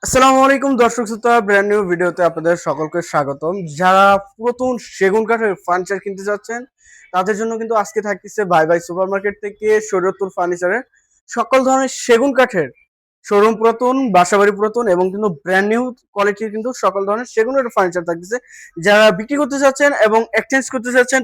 আসসালামু আলাইকুম দর্শক শ্রোতা, ব্র্যান্ড নিউ ভিডিওতে আপনাদের সকলকে স্বাগতম। যারা পুরাতন সেগুন কাঠের ফার্নিচার কিনতে যাচ্ছেন তাদের জন্য কিন্তু আজকে থাকতেছে বাই বাই সুপারমার্কেট থেকে শরীয়তপুর ফার্নিচারের সকল ধরনের সেগুন কাঠের শোরুম, পুরাতন বাসাবাড়ি পুরাতন এবং কিন্তু ব্র্যান্ড নিউ কোয়ালিটির কিন্তু সকল ধরনের সেগুন কাঠের ফার্নিচার থাকতেছে। যারা বিক্রি করতে চাচ্ছেন এবং এক্সচেঞ্জ করতে চাচ্ছেন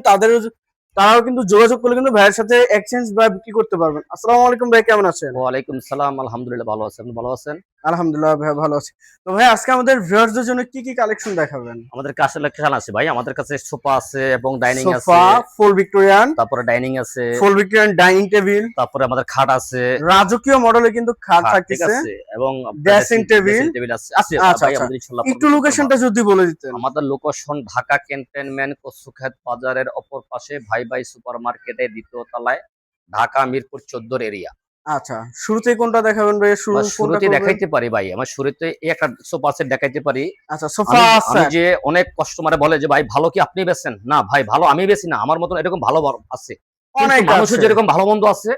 তারাও কিন্তু যোগাযোগ করলে কিন্তু ভাইয়ের সাথে এক্সচেঞ্জ বা বিক্রি করতে পারবেন। আসসালামু আলাইকুম ভাই, কেমন আছেন? ওয়ালাইকুম সালাম, আলহামদুলিল্লাহ ভালো আছি। আপনি ভালো আছেন? আলহামদুলিল্লাহ ভাই, ভালো আছি। তো ভাই আজকে আমাদের ভিউয়ারদের জন্য কি কি কালেকশন দেখাবেন? আমাদের কাছে কালেকশন আছে ভাই। আমাদের কাছে সোফা আছে এবং ডাইনিং আছে। সোফা ফুল ভিক্টোরিয়ান, তারপরে ডাইনিং আছে। ডাইনিং টেবিল, তারপরে আমাদের খাট আছে। রাজকীয় মডেলে কিন্তু খাট ঠিক থাকতেছে আছে এবং ড্রেসিং টেবিল আছে আছে আচ্ছা ভাই আচ্ছা, আমাদের ইনশাআল্লাহ। একটু লোকেশনটা যদি বলে দিতেন। আমাদের লোকেশন ঢাকা ক্যান্টনমেন্ট কচুক্ষেত বাজারের অপর পাশে ভাই ভাই সুপার মার্কেটের দ্বিতীয় তলায়, ঢাকা মিরপুর 14 এরিয়া। আচ্ছা, শুরুতে কোনটা দেখাবেন ভাই? শুরুতে দেখাইতে পারি ভাই, আমার শুরুতে এই একটা সোফা সেট দেখাইতে পারি। আচ্ছা, সোফা আছে। আমি যে অনেক কাস্টমারে বলে যে ভাই ভালো কি আপনি বেচেন? না ভাই, ভালো আমি বেচি না, আমার মতন এরকম ভালো আছে অনেক মানুষের যেরকম ভালো মন্দ আছে,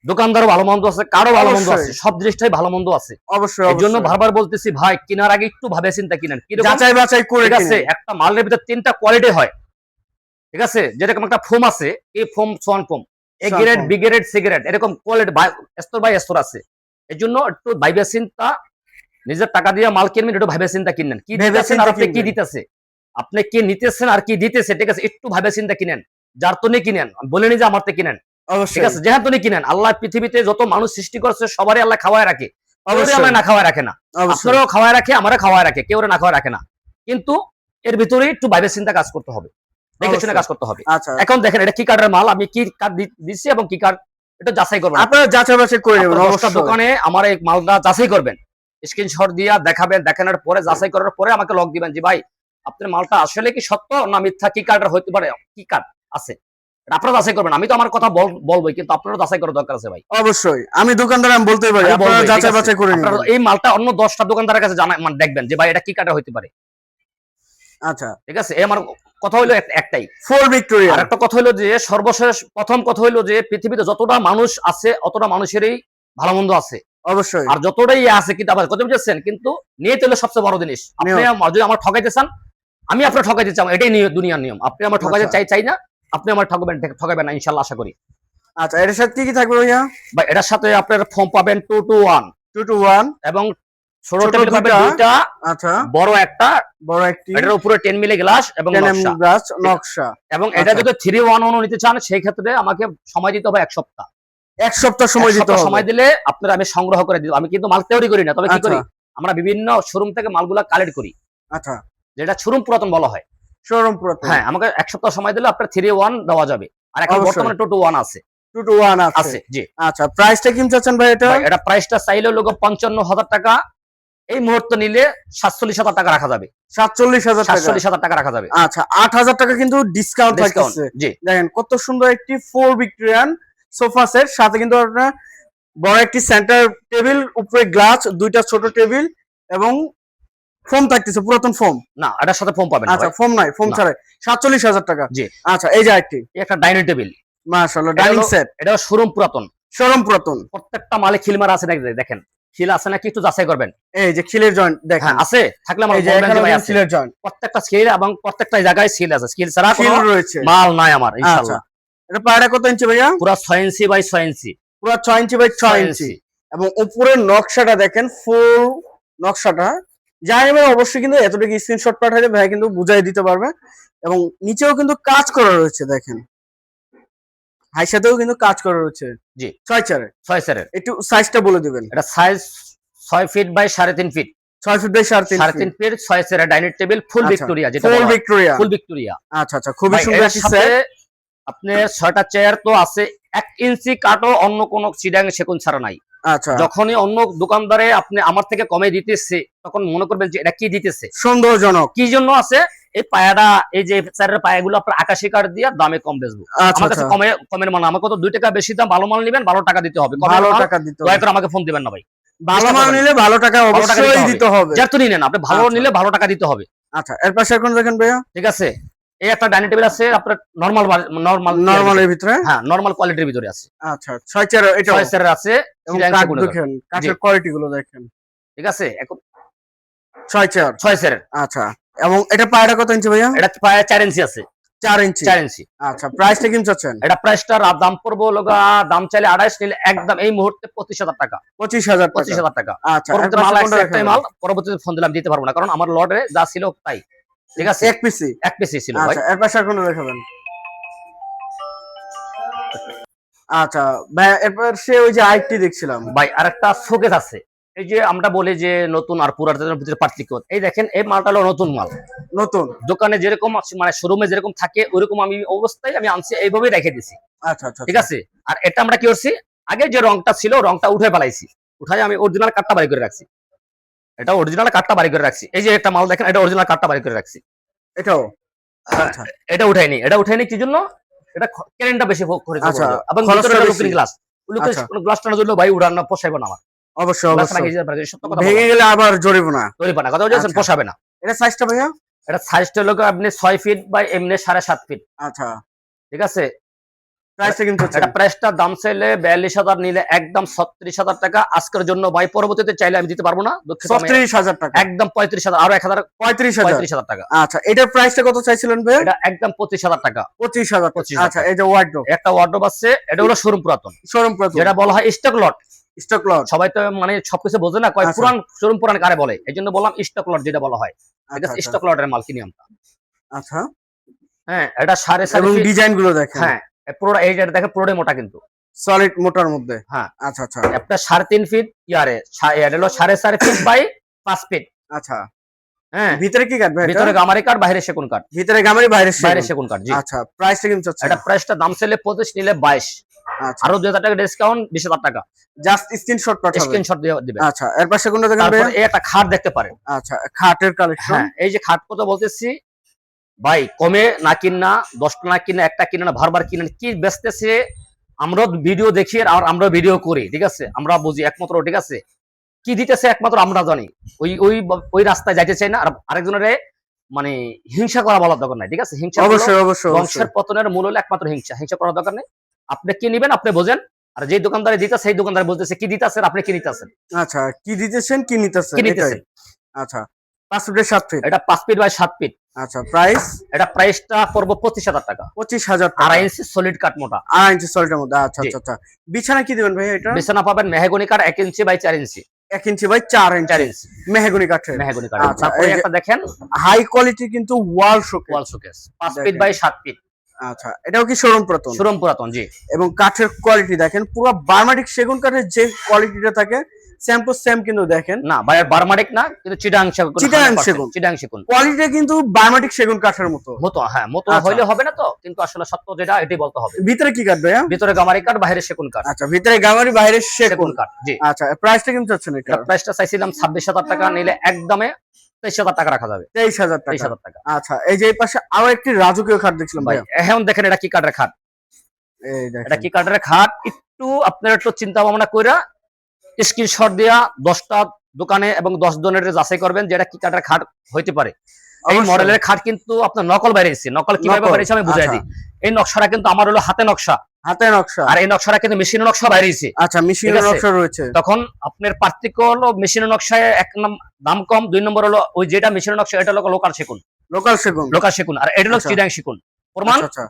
দোকানদারও ভালো মন্দ আছে, কারো ভালো মন্দ আছে, সব জিনিসটাই ভালো মন্দ আছে। অবশ্যই এই জন্য বারবার বলতেছি ভাই, কেনার আগে একটু ভাবে চিন্তা কিনেন। যাচাই বাছাই করে। ঠিক আছে, একটা মালের ভিতরে 3টা কোয়ালিটি হয়। ঠিক আছে, যেরকম একটা ফোম আছে, এই foam swan foam, A grade B grade C grade, এরকম কোয়ালিটি স্তর বাই স্তর আছে। এই জন্য একটু ভাইবে চিন্তা, নিজের টাকা দিয়ে মাল কিনবেন, একটু ভাবে চিন্তা কিনেন কি দিতেছেন আর আপনি কি দিতেছে, আপনি কি নিতেছেন আর কি দিতেছে। ঠিক আছে, একটু ভাবে চিন্তা কিনেন। যার তনে কিনেন, বলেনি যে আমার থেকে কিনেন। ঠিক আছে, যেখান তনে কিনেন। আল্লাহ পৃথিবীতে যত মানুষ সৃষ্টি করছে সবারই আল্লাহ খাওয়ায় রাখে, আমরা না খাওয়ায় রাখে না। আপনারাও খাওয়ায় রাখে, আমারও খাওয়ায় রাখে, কেউ না খাওয়ায় রাখে না। কিন্তু এর ভিতরে একটু ভাবে চিন্তা কাজ করতে হবে, দেখে শুনে কাজ করতে হবে। এখন দেখেন এটা কি কার্ডের মাল, আমি কি কার্ড দিচ্ছি এবং কি কার্ড, এটা যাচাই করবেন। আপনারা যাচাই বাছাই করে নেবেন। অবশ্যই দোকানে আমার এই মালটা যাচাই করবেন, স্ক্রিনশট দিয়া দেখাবেন, দেখানোর পরে যাচাই করার পরে আমাকে লক দিবেন যে ভাই আপনার মালটা আসলে কি সত্য না মিথ্যা, কি কার্ডের হইতে পারে, কি কার্ড আছে, আপনারা যাচাই করবেন। আমি তো আমার কথা বলবোই, কিন্তু আপনারা যাচাই করার দরকার আছে ভাই। অবশ্যই আমি দোকানদার, আমি বলতেই পারি আপনারা যাচাই বাছাই করে নেবেন। এই মালটা অন্য 10টা দোকানদারের কাছে জানা, মানে দেখবেন যে ভাই এটা কি কার্ডের হইতে পারে। আচ্ছা, ঠিক আছে, এই আমার কথা হইলো একটাই, ফুল ভিক্টোরিয়া। আর একটা কথা হইলো যে সর্বশেষ প্রথম কথা হইলো যে পৃথিবীতে যতটা মানুষ আছে অতটা মানুষেরই ভালো মন্দ আছে। অবশ্যই, আর যতটাই আছে কিন্তু আবার কত বুঝছেন, কিন্তু নিয়ত হলো সবচেয়ে বড় জিনিস। আপনি যদি আমার ঠকাইতে চান, আমি আপনার ঠকাইতে চাই, এটাই দুনিয়ার নিয়ম। আপনি আমার ঠকাইতে চাই না, আপনি আমার ঠকাবেন না ইনশাআল্লাহ, আশা করি। আচ্ছা, এটার সাথে কি থাকবে ভাইয়া? ভাই এটার সাথে আপনার ফর্ম পাবেন 2 to 1 এবং ছোট টেবিল পাবেন 2টা। আচ্ছা, বড় একটি, এটার উপরে 10 মিলি গ্লাস এবং নকশা। এবং এটা যদি 3-1-1 নিতে চান সেই ক্ষেত্রে আমাকে সময় দিতে হবে 1 সপ্তাহ। 1 সপ্তাহ সময় দিতে হবে। সময় দিলে আপনারা আমি সংগ্রহ করে দিব। আমি কিন্তু মাল তৈরি করি না, তবে কি করি, আমরা বিভিন্ন শোরুম থেকে মালগুলা কালেক্ট করি। আচ্ছা, যেটা শোরুম পুরাতন বলা হয়, শোরুম পুরাতন। হ্যাঁ, আমাকে 1 সপ্তাহ সময় দিলে আপনার 3-1 দেওয়া যাবে। আর এখন বর্তমানে 2 to 1 আছে। 2 to 1 আছে, জি। আচ্ছা, প্রাইসটা কি চাচ্ছেন ভাই? এটা প্রাইসটা চাইলে লোক 55,000 টাকা, এই মুহূর্তে নিলে 47,000 টাকা রাখা যাবে। 47,000 টাকা রাখা যাবে। আচ্ছা, 8,000 টাকা কিন্তু ডিসকাউন্ট থাকছে। জি, দেখেন কত সুন্দর একটি ফুল ভিক্টোরিয়ান সোফা সেট, সাথে কিন্তু আপনার বড় একটি সেন্টার টেবিল, উপরে গ্লাস, 2টা ছোট টেবিল এবং ফোম থাকতেছে, পুরাতন ফোম। না, এটার সাথে ফোম পাবেন। আচ্ছা, ফোম নাই, ফোম ছাড়াই 47,000 টাকা। জি। আচ্ছা, এই যে একটা ডাইনিং টেবিল, মাশাআল্লাহ, ডাইনিং সেট। এটা শোরুম পুরাতন, প্রত্যেকটা মালে খিল মারা আছে নাকি দেখেন, খিল আছে নাকি একটু যাচাই করবেন। এই যে খিলের জয়েন্ট দেখেন আছে, থাকলে আমার বলবেন যে ভাই আছে খিলের জয়েন্ট, প্রত্যেকটা খিল এবং প্রত্যেকটা জায়গায় খিল আছে, খিল ছাড়া কোনো মাল নাই আমার ইনশাআল্লাহ। এটা পায়রা কত ইঞ্চি ভাইয়া? পুরো 6 ইঞ্চি বাই 6 ইঞ্চি, পুরো 6 ইঞ্চি বাই 6 ইঞ্চি। এবং উপরের নকশাটা দেখেন, ফুল নকশাটা যাই নেবেন অবশ্যই কিন্তু এতটুকু স্ক্রিনশট পাঠালে ভাই কিন্তু বুঝাই দিতে পারবে। এবং নিচেও কিন্তু কাজ করা রয়েছে, দেখেন হাই সাথেও কিন্তু কাজ করা রয়েছে। জি, 6 চারের। একটু সাইজটা বলে দিবেন। এটা size 6 feet by 3.5 feet, 6 feet by 3.5 feet, 6 চেয়ারের ডাইনিং টেবিল ফুল ভিক্টোরিয়া, যেটা ফুল ভিক্টোরিয়া। আচ্ছা আচ্ছা, খুবই সুন্দর একটি সেট। আপনি 6টা চেয়ার তো আছে, 1 ইঞ্চি কাটও অন্য কোন চিডাং সেগুন ছাড়া নাই। আচ্ছা, যখনই অন্য দোকানদারে আপনি আমার থেকে কমে দিতেছে, তখন মনে করবেন যে এটা কি দিতেছে, সন্দেহজনক। কি জন্য আছে, এই পায়াটা, এই যে চেয়ারের পায়াগুলো আপনার আকাশি কাঠ দিয়ে দামে কম বেচবো। আমার কাছে কমের মাল, আমাকে তো 2 টাকা বেশি দাম, ভালো মাল নেবেন ভালো টাকা দিতে হবে। ভালো টাকা দিতে হবে, দয়া করে আমাকে ফোন দিবেন না ভাই। ভালো মাল নিলে ভালো টাকা অবশ্যই দিতে হবে। যতই নেন আপনি ভালো নিলে ভালো টাকা দিতে হবে। আচ্ছা, এর পাশে এখন দেখেন ভাইয়া, ঠিক আছে, এই একটা ডাইনিং টেবিল আছে আপনার নরমালের ভিতরে, হ্যাঁ নরমাল কোয়ালিটির ভিতরে আছে। আচ্ছা, 6 চেয়ার, এটা 6 চেয়ার আছে এবং কাঠ দেখেন, কাঠের কোয়ালিটি গুলো দেখেন, ঠিক আছে। এখন 6 চেয়ার। 6 চেয়ারের। আচ্ছা, এবং এটা পায়রা কত ইঞ্চি ভাইয়া? এটা প্রায় 4 ইঞ্চি আছে। 4 ইঞ্চি। 4 ইঞ্চি। আচ্ছা, প্রাইসটা কেমন চাচ্ছেন? এটা প্রাইসটার দাম পড়বো লগা, দাম চাইলে 28, নিলে একদম এই মুহূর্তে 25,000 টাকা। 25,000 টাকা। 25,000 টাকা। আচ্ছা, পরবর্তীতে মাল আসছে একটাই মাল, পরবর্তীতে ফোন দিলাম দিতে পারবো না, কারণ আমার লটে যা ছিল তাই। ঠিক আছে, এক পিসি। এক পিসই ছিল ভাই। আচ্ছা, এর পাশে আর কোন দেখাবেন? আচ্ছা ভাই, এরপর সে ওই যে আইটি দেখছিলাম ভাই, আরেকটা শোকেস আছে। এই যে আমরা বলি যে নতুন আর পুরাতনের ভিতরে পার্থক্য, এই দেখেন এই মালটা হলো নতুন মাল। নতুন দোকানে যেরকম মানে শোরুমে যেরকম থাকে ওইরকম আমি অবস্থায় আমি আনছি, এইভাবেই রেখে দিছি। আচ্ছা আচ্ছা, ঠিক আছে। আর এটা আমরা কি করছি, আগে যে রংটা ছিল রংটা উঠে ফেলাইছি, উঠাই আমি অরিজিনাল কাঠটা বাড়ি করে রাখছি। এটা অরিজিনাল কাঠটা বাড়ি করে রাখছি। এই যে একটা মাল দেখেন, এটা অরিজিনাল কাঠটা বাড়ি করে রাখছি। এটাও আচ্ছা, এটা উঠাইনি। এটা উঠাইনি কি জন্য? এটা কেরেন্টটা বেশি খরচ আচ্ছা, হবে, এবং খরচটা ভিতরে বেশি। লুকিং গ্লাস, আচ্ছা। গ্লাসটা না দিলে ভাই উড়ানো পোষাইবে না আমার। অবশ্যই গ্লাস অবশ্যই, রাখি যাবে, সত্য কথা ভেঙে গেলে আবার জরিব না। ধরিবা না, কথা বলছেন, আচ্ছা। পোষাবে না। এটা সাইজটা ভাইয়া? এটা সাইজটা হলো আপনি 6 ফিট বাই এমনি 7.5 ফিট। আচ্ছা, ঠিক আছে। প্রাইসটা কিন্তু এটা প্রাইসটা দাম চাইলে 42,000, নিলে একদম 36,000 টাকা আজকের জন্য ভাই। পরবর্তীতে চাইলে আমি দিতে পারবো না, 36,000 টাকা। একদম 35,000, আরো 1,000, 35,000 টাকা। আচ্ছা, এটার প্রাইসটা কত চাইছিলেন ভাই? এটা একদম 25,000 টাকা। 25,000। 25,000 আচ্ছা, এই যে ওয়ার্ডরোব, একটা ওয়ার্ডরোব আছে, এটা হলো শোরুম পুরাতন, শোরুম প্রথম, যেটা বলা হয় স্টক লট। Stock lot. সবাই তো মানে সবকিছু বোঝে না, কয় আচ্ছা। পুরান শোরুম পুরান কারে বলে, এই জন্য বললাম স্টক লট যেটা বলা হয়। ঠিক আচ্ছা আছে, আচ্ছা। স্টক লটের মাল কিনি আমরা। আচ্ছা, হ্যাঁ, এটা 4.5 এবং ফিট। ডিজাইন গুলো দেখেন, হ্যাঁ, পুরোটা এই যে দেখেন, পুরোটাই মোটা কিন্তু। সলিড মোটার মধ্যে। হ্যাঁ, আচ্ছা আচ্ছা একটা 3.5 ফিট ইয়ারে, এটা হলো 4.5 ফিট বাই 5 ফিট। আচ্ছা, হ্যাঁ, ভিতরে কি কাট ভাই? ভিতরে গামারি কাঠ, বাইরে সেগুন কাঠ। ভিতরে গামারি, বাইরে বাইরে সেগুন। সেগুন কাঠ, জি। আচ্ছা, প্রাইসটা কিন্তু চাচ্ছেন? এটা প্রাইসটা দাম চাইলে 25, নিলে 22। আচ্ছা, আরো 2,000 টাকা ডিসকাউন্ট, 20,000 টাকা জাস্ট স্ক্রিনশট পাঠাবেন। স্ক্রিনশট দিয়ে দিবেন। আচ্ছা, এর পাশে কোনটা দেখেন ভাই? তারপর এই একটা খাট দেখতে পারেন। আচ্ছা, খাটের কালেকশন। হ্যাঁ, এই যে খাট কথা বলতেছি ভাই, কমে না কিনা, 10টা না কিনা, একটা কিনা না, বারবার কিনা, কি বেচতেছে আমরা ভিডিও দেখি আর আমরা ভিডিও করি। ঠিক আছে, আমরা বুঝি একমাত্র। ঠিক আছে, কি দিতেছে একমাত্র আমরা জানি। ওই ওই ওই রাস্তায় যাইতে চাই না, আর আরেকজনের মানে হিংসা করা বলার দরকার নাই। ঠিক আছে, হিংসা অবশ্যই অবশ্যই বংশের পতনের মূল হলো একমাত্র হিংসা। হিংসা করার দরকার নেই। আপনি কি নিবেন আপনি বোঝেন, আর যে দোকানদারে দিতেছে সেই দোকানদার বলতেছে কি দিতেছেন, আপনি কি নিতেছেন। আচ্ছা, কি দিতেছেন কি নিতেছেন কি এটাই। নিতেছেন। আচ্ছা, 5 ফিটের 7 ফিট। এটা 5 ফিট বাই 7 ফিট। আচ্ছা, প্রাইস? এটা প্রাইসটা পড়বো 25,000 টাকা। 25,000 টাকা। 2.5 ইঞ্চি সলিড কাঠ মোটা। 2.5 ইঞ্চি সলিডের মধ্যে। আচ্ছা জি। আচ্ছা আচ্ছা। বিছানা কি দিবেন ভাই এটা? বিছানা পাবেন মেহগনি কাঠ 1 inch by 4 inch. 1 inch by 4 4 inch inch mahogany কাঠের। মেহগনি কাঠ। আচ্ছা, তারপরে এই যে একটা দেখেন হাই কোয়ালিটি কিন্তু wall showcase. Wall showcase 5 feet দেখেন। By 7 feet. আচ্ছা, এটাও কি শোরুম প্রথম? শোরুম পুরাতন, জি। এবং কাঠের কোয়ালিটি দেখেন, পুরো বার্মাটিক সেগুন কাঠের যে কোয়ালিটিটা থাকে সেম টু সেম কিন্তু দেখেন। না ভাই, বারমাডিক না, কিন্তু চিটাং সেগুন। চিটাং সেগুন। চিটাং সেগুন কোয়ালিটিটা কিন্তু বার্মাটিক সেগুন কাঠের মতো। মতো, হ্যাঁ মতো আচ্ছা। হইলে হবে না তো, কিন্তু আসলে সত্য যেটা এটাই বলতে হবে। ভিতরে কি কাঠ ভাইয়া? ভিতরে গামারি কাঠ, বাইরে সেগুন কাঠ। আচ্ছা, ভিতরে গামারি, বাইরে সেগুন সেগুন কাঠ, জি। আচ্ছা, প্রাইসটা কিন্তু চাচ্ছেন এটা? এটা প্রাইসটা চাইছিলাম 26,000 টাকা, নিলে একদমে 23,000 টাকা রাখা যাবে। 23,000 টাকা। 23,000 টাকা। আচ্ছা, এই যে এই পাশে আরো একটি রাজকীয় খাট দেখছিলাম ভাই ভাইয়া। এখন দেখেন এটা কি কাঠের খাট। এই এটা দেখেন, কি কাঠের খাট, একটু আপনারা একটু চিন্তা ভাবনা কইরা স্ক্রিনশট দিয়া 10টা দোকানে এবং 10 জনের যাচাই করবেন যে এটা কি কাঠের খাট হইতে পারে। এই অবশ্যই। মডেলের খাট কিন্তু আপনার নকল বাইরেছে। নকল কিভাবে নকল, বাইরেছে আমি বুঝাই আচ্ছা। দিই। এই নকশাটা কিন্তু আমার হলো হাতে নকশা, হাতে নকশা। আর এই নকশাটা কিন্তু মেশিনের নকশা বাইরেছে। আচ্ছা, মেশিনের ঠিক আছে। নকশা রয়েছে। তখন আপনার পার্থক্য হলো মেশিনের নকশায় দাম কম, 2 নম্বর হলো ওই যেটা মেশিনের নকশা এটা হলো লোকাল সেগুন। লোকাল সেগুন। লোকাল সেগুন, আর এটা হলো আচ্ছা। চিটাং সেগুন। প্রমাণ, আচ্ছা,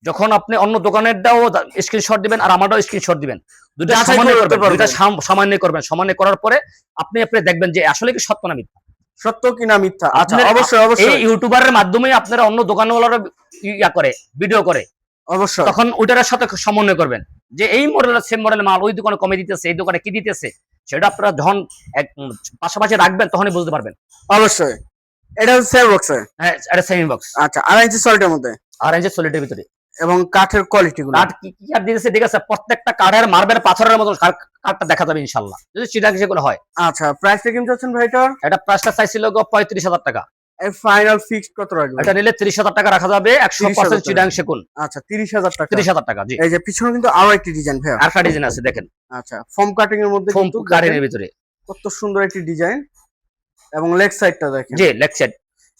যখন আপনি অন্য দোকানেরটাও স্ক্রিনশট দিবেন আর আমারটাও স্ক্রিনশট দিবেন, দুটো যাচাই সামান্য করে করবেন, করতে দুটো পারবেন। সামান্য করবেন। সামান্য করার পরে আপনি দেখবেন যে আসলে কি সত্য না মিথ্যা। সত্য কিনা মিথ্যা। আচ্ছা, আপনার- অবশ্যই এই অবশ্যই ইউটিউবারের মাধ্যমে আপনারা অন্য দোকানওয়ালারা ইয়া করে ভিডিও করে, অবশ্যই। তখন ওইটার সাথে সমন্বয় করবেন যে এই মডেলের সেম মডেলের মাল ওই দোকানে কমে দিতেছে, এই দোকানে কি দিতেছে, সেটা আপনারা যখন পাশাপাশি রাখবেন তখনই বুঝতে পারবেন। অবশ্যই। এটা হচ্ছে সেল বক্সে। হ্যাঁ, এটা সেমি বক্স। আচ্ছা, 2.5 ইঞ্চি সলিডের মধ্যে। আর এই যে সলিডের ভিতরে এবং কাঠের কোয়ালিটি গুলো। কাঠ কি কি কাঠ দিতেছে, ঠিক আছে, প্রত্যেকটা কাঠের মার্বেল পাথরের মতো কাঠটা দেখা যাবে ইনশাআল্লাহ, যদি চিটাং সেগুন হয়। আচ্ছা, প্রাইসটা কেমন চাচ্ছেন ভাই এটার? এটা প্রাইসটা চাইছিল 35,000 টাকা। এর ফাইনাল ফিক্সড কত রাখবেন? এটা নিলে 30,000 টাকা রাখা যাবে, 100% চিটাং সেগুন। আচ্ছা, 30,000 টাকা। 30,000 টাকা, জি। এই যে পিছনে কিন্তু আরো একটি ডিজাইন ভাইয়া। আরেকটা ডিজাইন আছে দেখেন, আচ্ছা, ফোম কাটিং এর মধ্যে ফোম কিন্তু কাঠের ভিতরে, কত সুন্দর একটি ডিজাইন। এবং লেগ সাইডটা দেখেন, জি, লেগ সাইড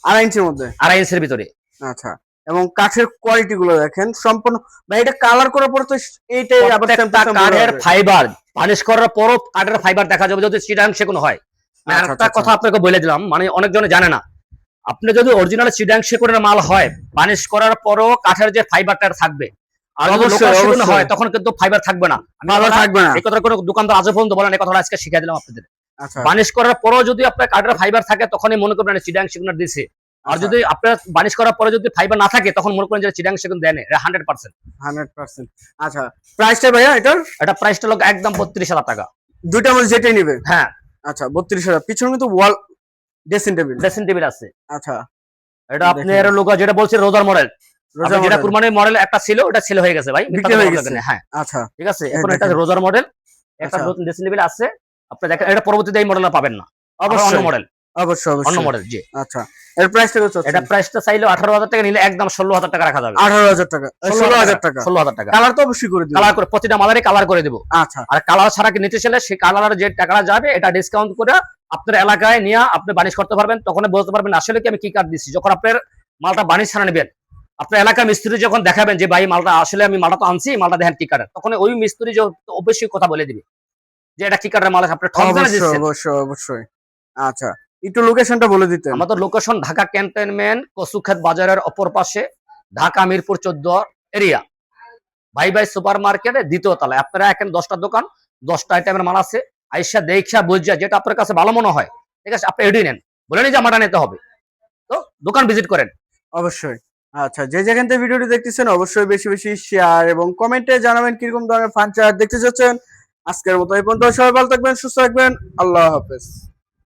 2.5 ইঞ্চির মধ্যে। 2.5 ইঞ্চির ভিতরে। আচ্ছা, এবং কাঠের কোয়ালিটি গুলো দেখেন সম্পূর্ণ। ভাই, এটা কালার করার পর তো এইটাই আবার প্রত্যেকটা কাঠের ফাইবার পালিশ করার পরও কাঠের ফাইবার দেখা যাবে যদি চিটাং সেগুন হয়। আচ্ছা, একটা আচ্ছা, কথা আপনাকে বলে দিলাম, মানে অনেকজনে জানে না। আপনি যদি অরিজিনাল চিটাং শেকড়ের মাল হয়, বানিশ করার পরও কাঠের যে ফাইবারটা থাকবে, আর যদি অবশ্যই, লোকাল সেগুন অবশ্যই। হয় তখন কিন্তু ফাইবার থাকবে না। আমি ভালো কথাটা- থাকবে না। এই কথাটা কোনো দোকানদার আজ পর্যন্ত বলেন, এই কথাটা আজকে শিখিয়ে দিলাম আপনাদের। আচ্ছা, বানিশ করার পরও যদি আপনার কাঠের ফাইবার থাকে তখনই মনে করবেন চিটাং সেগুন দিছে। আর আচ্ছা। যদি আপনার বানিশ করার পরে যদি ফাইবার না থাকে তখন মনে করেন যে চিটাং সেগুন দেন 100%। 100%। আচ্ছা, প্রাইসটা ভাইয়া এটার? এটা প্রাইসটা লোক একদম 32,000 টাকা। দুইটার মধ্যে যেটাই নিবে। হ্যাঁ, আচ্ছা, 32,000। পিছনে কিন্তু ওয়াল ড্রেসিং টেবিল। ড্রেসিং টেবিল আছে। আচ্ছা, এটা দেখেন। আপনার লোক যেটা বলছে রোজার মডেল, রোজা যেটা model। কুরবানির মডেল একটা ছিল, ওটা ছেলে হয়ে গেছে ভাই, বিক্রি হয়ে গেছে। হ্যাঁ আচ্ছা, ঠিক আছে। এই এখন এটা দেখেন। রোজার মডেল, একটা আচ্ছা। নতুন ড্রেসিং টেবিল আছে। আপনি দেখেন, এটা পরবর্তীতে এই মডেলটা পাবেন না, আবার অন্য অবশ্যই, মডেল, অবশ্যই, অন্য অবশ্যই। মডেল। জি, আচ্ছা, এর প্রাইসটা কত? এটা প্রাইসটা চাইলে 18,000 টাকা, নিলে একদম 16,000 টাকা রাখা যাবে। 18,000 টাকা, 16,000 টাকা। 16,000 টাকা কালার তো অবশ্যই করে দিবেন। কালার করে, প্রতিটা মালারই কালার করে দেবো। আচ্ছা, আর কালার ছাড়া কি নিতে চাইলে সেই কালার যে টাকাটা যাবে এটা ডিসকাউন্ট করে আপনার এলাকায় নিয়ে আপনি বানিশ করতে পারবেন। তখন বলতে পারবেন আসলে কি আমি কি কাঠ দিচ্ছি। যখন আপনার মালটা বানিশ ছাড়া নেবেন, আপনার এলাকার মিস্ত্রি যখন দেখাবেন যে ভাই মালটা আসলে আমি মালটা তো আনছি, মালটা দেখেন কি কাঠের, তখন ওই মিস্ত্রি অবশ্যই কথা বলে দিবে যে এটা কি কাঠের মাল আছে, আপনি ঠক জানা অবশ্যই, দিচ্ছেন। অবশ্যই, অবশ্যই। আচ্ছা, একটু লোকেশনটা বলে দিতেন। আমাদের লোকেশন ঢাকা ক্যান্টনমেন্ট, কচুক্ষেত বাজারের অপর পাশে, ঢাকা মিরপুর 14 এরিয়া, ভাই ভাই সুপার মার্কেটে দ্বিতীয় তলায়। আপনারা এখানে 10টা দোকান, 10টা আইটেমের মাল আছে। আইসা দেখা বুঝা যেটা আপনার কাছে ভালো মনে হয়, ঠিক আছে, আপনি এডি নেন, বলে নি যে আমারটা নিতে হবে, তো দোকান ভিজিট করেন। অবশ্যই। আচ্ছা, যে যেখান থেকে ভিডিওটি দেখতেছেন অবশ্যই বেশি বেশি শেয়ার এবং কমেন্টে জানাবেন কিরকম ধরনের ফার্নিচার দেখতে চাচ্ছেন। আজকের মতো এই পর্যন্ত, সবাই ভালো থাকবেন, সুস্থ থাকবেন, আল্লাহ হাফেজ।